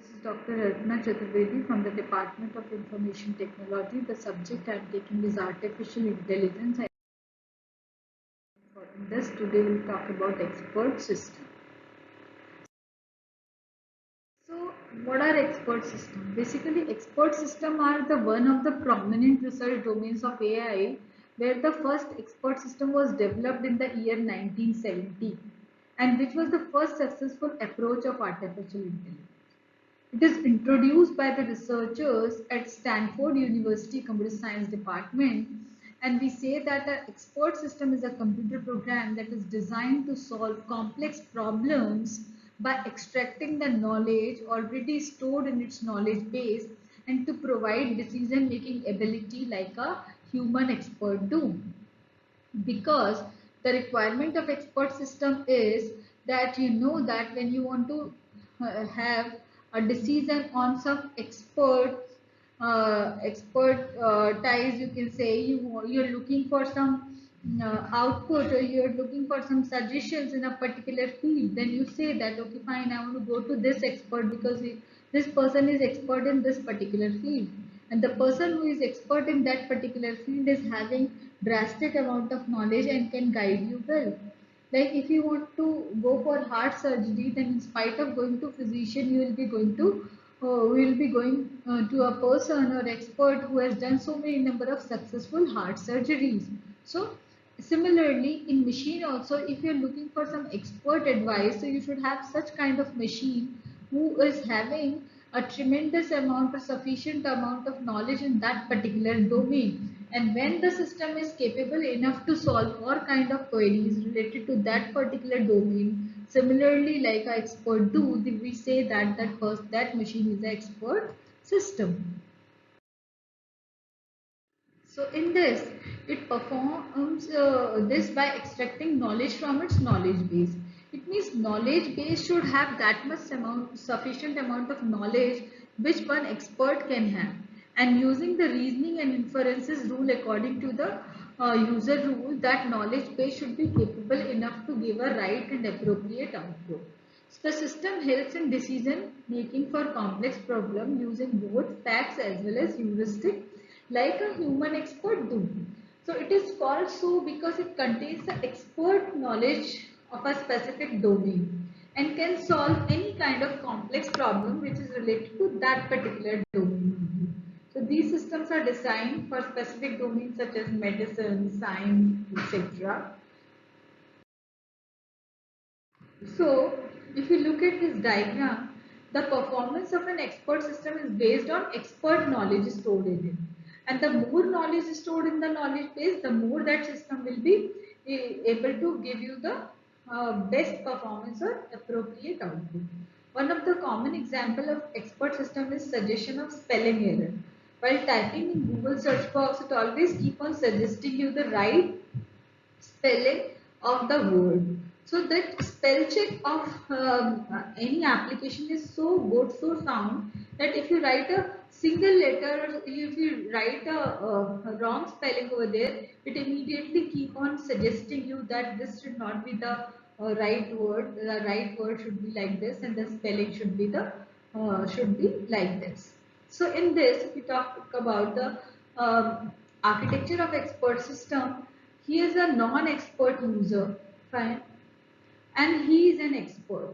This is Dr. Arpana Chaturvedi from the Department of Information Technology. The subject I am taking is Artificial Intelligence. In this, today we'll talk about expert system. So, what are expert systems? Basically, expert systems are the one of the prominent research domains of AI, where the first expert system was developed in the year 1970, and which was the first successful approach of artificial intelligence. It is introduced by the researchers at Stanford University Computer Science Department, and we say that an expert system is a computer program that is designed to solve complex problems by extracting the knowledge already stored in its knowledge base and to provide decision making ability like a human expert do. Because the requirement of expert system is that you know that when you want to have a decision on some expertise, you can say you're looking for some output, or you're looking for some suggestions in a particular field, then you say that okay fine, I want to go to this expert because this person is expert in this particular field, and the person who is expert in that particular field is having drastic amount of knowledge and can guide you well. Like if you want to go for heart surgery, then in spite of going to physician, you will be going to a person or expert who has done so many number of successful heart surgeries. So similarly in machine also, if you're looking for some expert advice, so you should have such kind of machine who is having a tremendous amount or sufficient amount of knowledge in that particular domain. And when the system is capable enough to solve all kind of queries related to that particular domain, similarly like an expert do, we say that that machine is an expert system. So in this, it performs this by extracting knowledge from its knowledge base. It means knowledge base should have that much sufficient amount of knowledge which one expert can have. And using the reasoning and inferences rule according to the user rule, that knowledge base should be capable enough to give a right and appropriate output. So the system helps in decision making for complex problem using both facts as well as heuristic like a human expert do. So it is called so because it contains the expert knowledge of a specific domain and can solve any kind of complex problem which is related to that particular domain. So these systems are designed for specific domains such as medicine, science, etc. So, if you look at this diagram, the performance of an expert system is based on expert knowledge stored in it. And the more knowledge is stored in the knowledge base, the more that system will be able to give you the best performance or appropriate output. One of the common example of expert system is suggestion of spelling error. While typing in Google search box, it always keep on suggesting you the right spelling of the word. So that spell check of any application is so good, so sound that if you write a single letter, if you write a wrong spelling over there, it immediately keep on suggesting you that this should not be the right word. The right word should be like this, and the spelling should be like this. So in this, we talk about the architecture of expert system. He is a non-expert user, fine, and he is an expert.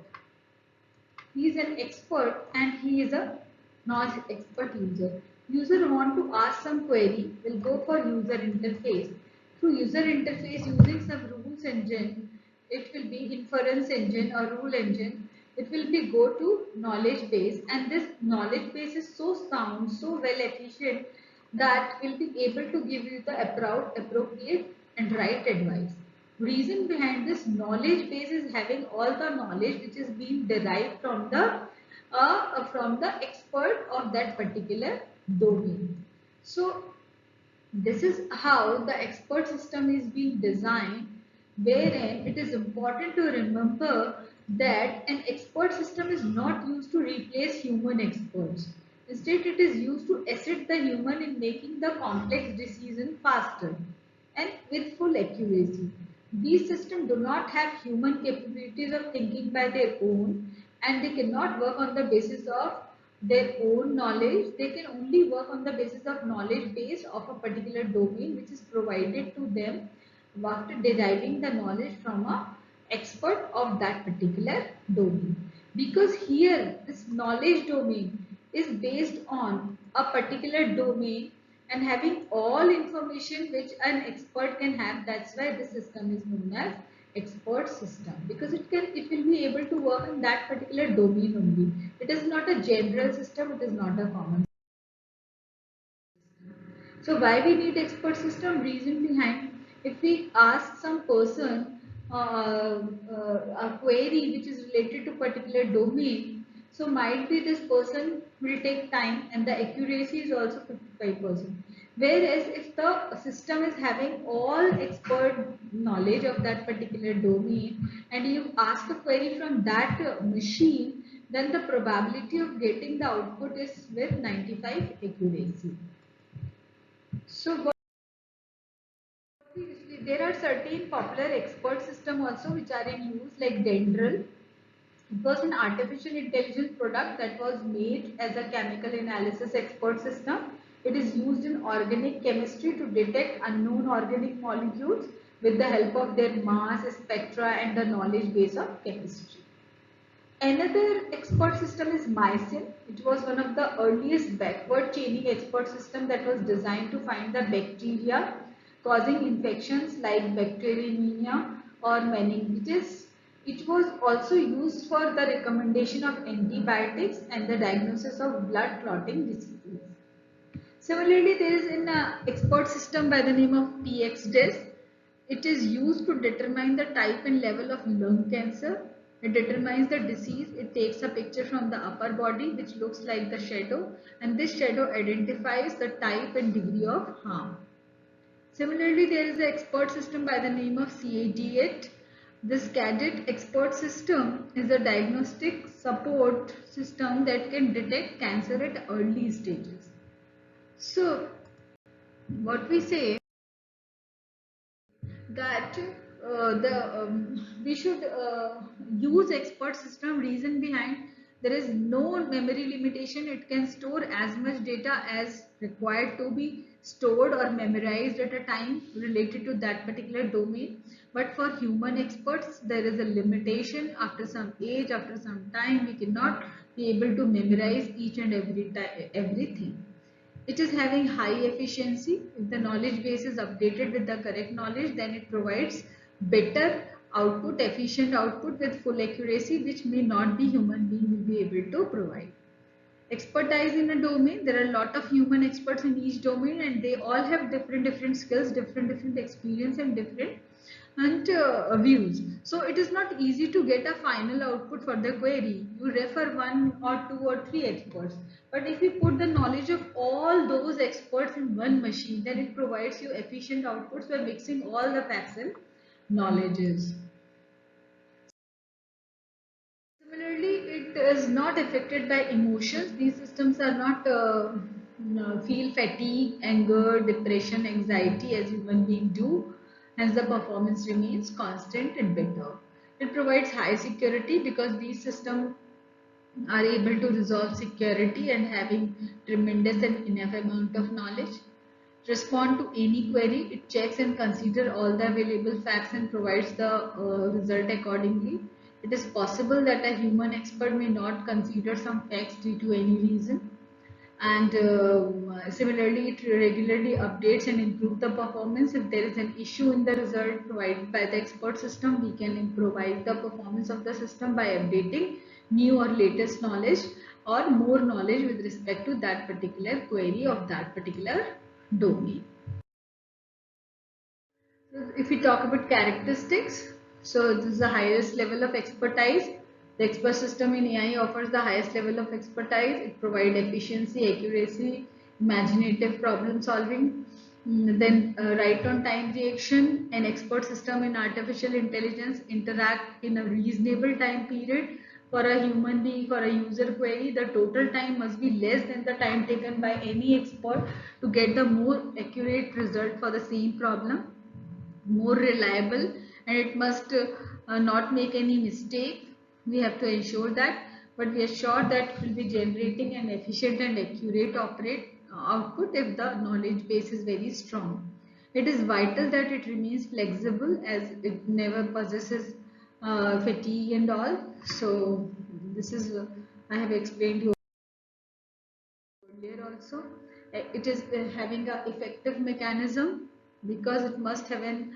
He is an expert and he is a non-expert user. User want to ask some query, will go for user interface. Through user interface using some rules engine, it will be inference engine or rule engine. It will be go to knowledge base, and this knowledge base is so sound, so well efficient that will be able to give you the appropriate and right advice. Reason behind this knowledge base is having all the knowledge which is being derived from the expert of that particular domain. So this is how the expert system is being designed, wherein it is important to remember that an expert system is not used to replace human experts. Instead, it is used to assist the human in making the complex decision faster and with full accuracy. These systems do not have human capabilities of thinking by their own, and they cannot work on the basis of their own knowledge. They can only work on the basis of knowledge base of a particular domain which is provided to them after deriving the knowledge from a expert of that particular domain. Because here this knowledge domain is based on a particular domain and having all information which an expert can have. That's why this system is known as expert system, because it will be able to work in that particular domain only. It is not a general system, it is not a common. So why we need expert system? Reason behind, if we ask some person a query which is related to particular domain, so might be this person will take time and the accuracy is also 55%. Whereas if the system is having all expert knowledge of that particular domain and you ask a query from that machine, then the probability of getting the output is with 95 accuracy. So there are certain popular expert system also which are in use, like Dendral. It was an artificial intelligence product that was made as a chemical analysis expert system. It is used in organic chemistry to detect unknown organic molecules with the help of their mass spectra and the knowledge base of chemistry. Another expert system is MySyn. It was one of the earliest backward chaining expert system that was designed to find the bacteria causing infections like bacteremia or meningitis. It was also used for the recommendation of antibiotics and the diagnosis of blood clotting diseases. Similarly, there is an expert system by the name of PXDES. It is used to determine the type and level of lung cancer. It determines the disease. It takes a picture from the upper body which looks like the shadow, and this shadow identifies the type and degree of harm. Similarly, there is an expert system by the name of CAD8. This CAD8 expert system is a diagnostic support system that can detect cancer at early stages. So, what we say that we should use expert system. Reason behind, there is no memory limitation. It can store as much data as required to be stored or memorized at a time related to that particular domain. But for human experts, there is a limitation. After some age, after some time, we cannot be able to memorize each and everything. It is having high efficiency. If the knowledge base is updated with the correct knowledge, then it provides better output, efficient output with full accuracy, which may not be human being will be able to provide. Expertise in a domain, there are a lot of human experts in each domain and they all have different skills, different experience and different views. So it is not easy to get a final output for the query. You refer one or two or three experts. But if you put the knowledge of all those experts in one machine, then it provides you efficient outputs by mixing all the facts and knowledges. Similarly, it is not affected by emotions. These systems are not feel fatigue, anger, depression, anxiety as human beings do. Hence, the performance remains constant and better. It provides high security because these systems are able to resolve security and having tremendous and enough amount of knowledge. Respond to any query, it checks and considers all the available facts and provides the result accordingly. It is possible that a human expert may not consider some facts due to any reason. And similarly, it regularly updates and improves the performance. If there is an issue in the result provided by the expert system, we can improvise the performance of the system by updating new or latest knowledge or more knowledge with respect to that particular query of that particular domain. So if we talk about characteristics, so this is the highest level of expertise. The expert system in AI offers the highest level of expertise. It provides efficiency, accuracy, imaginative problem solving, then right on time reaction. An expert system in artificial intelligence interact in a reasonable time period. For a human being, for a user query, the total time must be less than the time taken by any expert to get the more accurate result for the same problem, more reliable, and it must not make any mistake. We have to ensure that but we are sure that it will be generating an efficient and accurate operate output if the knowledge base is very strong. It is vital that it remains flexible as it never possesses fatigue and all. So this is I have explained you earlier also. It is having a effective mechanism because it must have an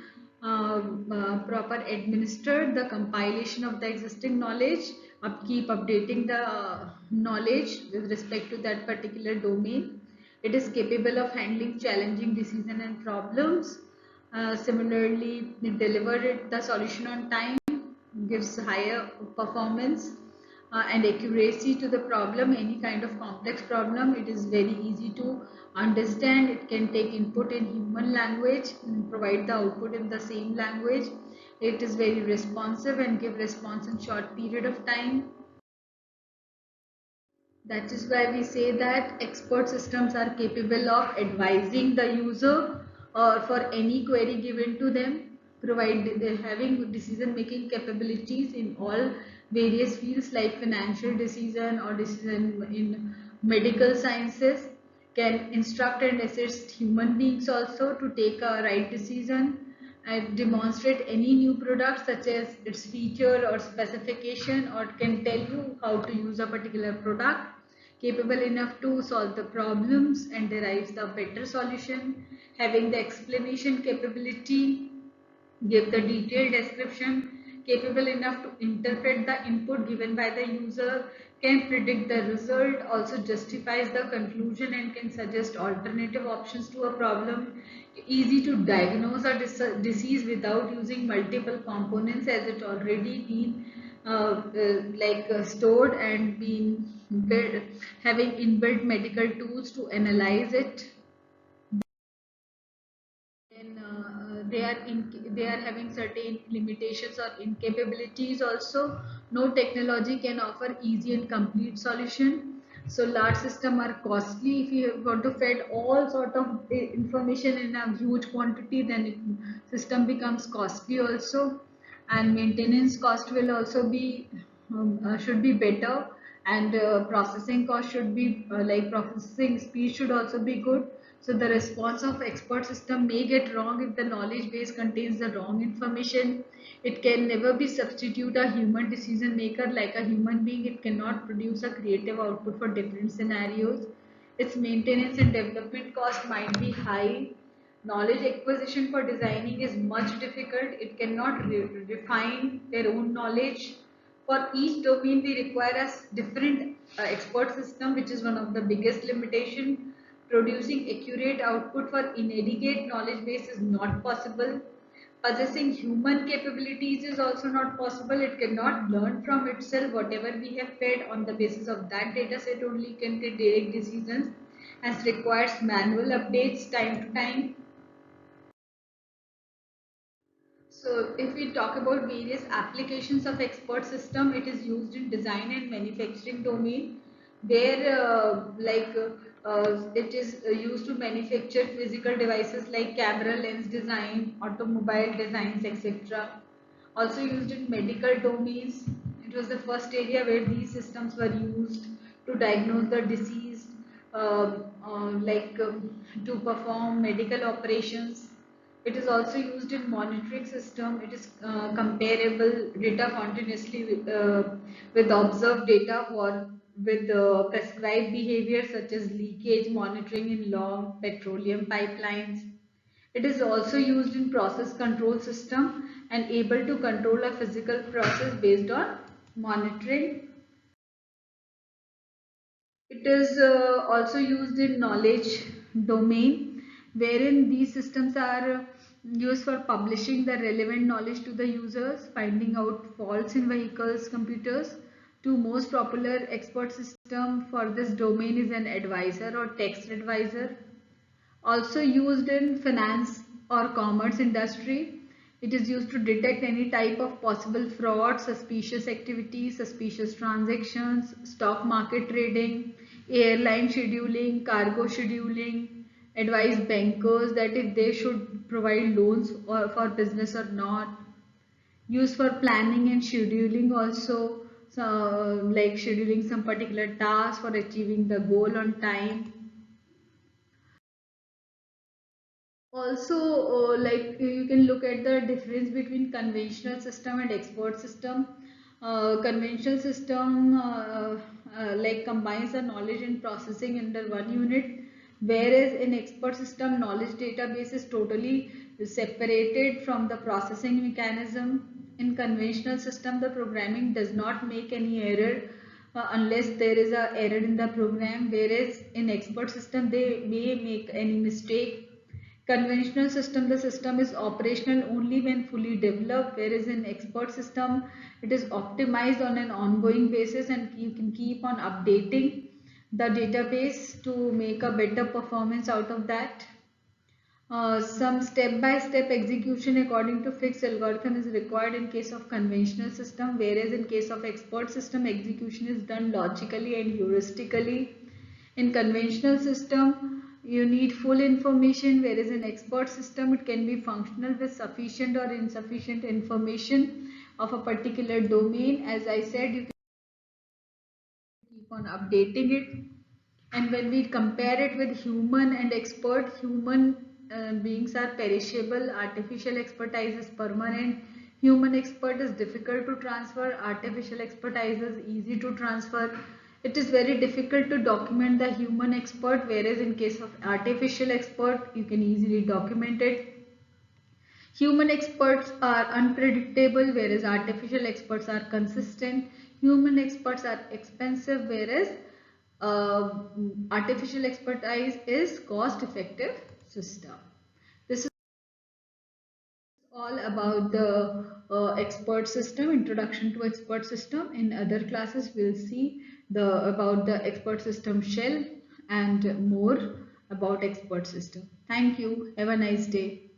proper administered the compilation of the existing knowledge, keep updating the knowledge with respect to that particular domain. It is capable of handling challenging decision and problems. Similarly, it delivered the solution on time, gives higher performance and accuracy to the problem. Any kind of complex problem, it is very easy to understand. It can take input in human language and provide the output in the same language. It is very responsive and give response in short period of time. That is why we say that expert systems are capable of advising the user or for any query given to them, provide having decision making capabilities in all various fields like financial decision or decision in medical sciences, can instruct and assist human beings also to take a right decision and demonstrate any new product such as its feature or specification, or can tell you how to use a particular product, capable enough to solve the problems and derives the better solution, having the explanation capability, give the detailed description, capable enough to interpret the input given by the user, can predict the result, also justifies the conclusion and can suggest alternative options to a problem, easy to diagnose a disease without using multiple components as it already been stored and been built, having inbuilt medical tools to analyze it. Then they are having certain limitations or incapabilities also. No technology can offer easy and complete solution. So large system are costly. If you want to feed all sort of information in a huge quantity, then system becomes costly also, and maintenance cost will also be should be better, and processing cost should be processing speed should also be good. So the response of expert system may get wrong if the knowledge base contains the wrong information. It can never be substitute a human decision maker. Like a human being, it cannot produce a creative output for different scenarios. Its maintenance and development cost might be high. Knowledge acquisition for designing is much difficult. It cannot refine their own knowledge. For each domain, we require a different expert system, which is one of the biggest limitation. Producing accurate output for inadequate knowledge base is not possible. Possessing human capabilities is also not possible. It cannot learn from itself. Whatever we have fed, on the basis of that data set only can take direct decisions, as requires manual updates time to time. So if we talk about various applications of expert system, it is used in design and manufacturing domain, where it is used to manufacture physical devices like camera lens design, automobile designs, etc. Also used in medical domains. It was the first area where these systems were used to diagnose the disease, to perform medical operations. It is also used in monitoring system. It is comparable data continuously with observed data for with prescribed behavior such as leakage monitoring in long petroleum pipelines. It is also used in process control system and able to control a physical process based on monitoring. It is also used in knowledge domain, wherein these systems are used for publishing the relevant knowledge to the users, finding out faults in vehicles, computers. Two most popular expert system for this domain is an advisor or text advisor. Also used in finance or commerce industry. It is used to detect any type of possible fraud, suspicious activities, suspicious transactions, stock market trading, airline scheduling, cargo scheduling, advise bankers that if they should provide loans or for business or not. Used for planning and scheduling also. like scheduling some particular task for achieving the goal on time. Also, like you can look at the difference between conventional system and expert system. Conventional system like combines the knowledge and processing under one unit, whereas in expert system knowledge database is totally separated from the processing mechanism. In conventional system, the programming does not make any error unless there is a error in the program, whereas in expert system they may make any mistake. Conventional system, the system is operational only when fully developed, whereas in expert system, it is optimized on an ongoing basis and you can keep on updating the database to make a better performance out of that. Some step-by-step execution according to fixed algorithm is required in case of conventional system, whereas in case of expert system, execution is done logically and heuristically. In conventional system, you need full information, whereas in expert system, it can be functional with sufficient or insufficient information of a particular domain. As I said, you can keep on updating it. And when we compare it with human and expert, human beings are perishable, artificial expertise is permanent, human expert is difficult to transfer, artificial expertise is easy to transfer. It is very difficult to document the human expert, whereas in case of artificial expert, you can easily document it. Human experts are unpredictable, whereas artificial experts are consistent. Human experts are expensive, whereas uh, artificial expertise is cost-effective system. This is all about the expert system, introduction to expert system. In other classes, we'll see about the expert system shell and more about expert system. Thank you. Have a nice day.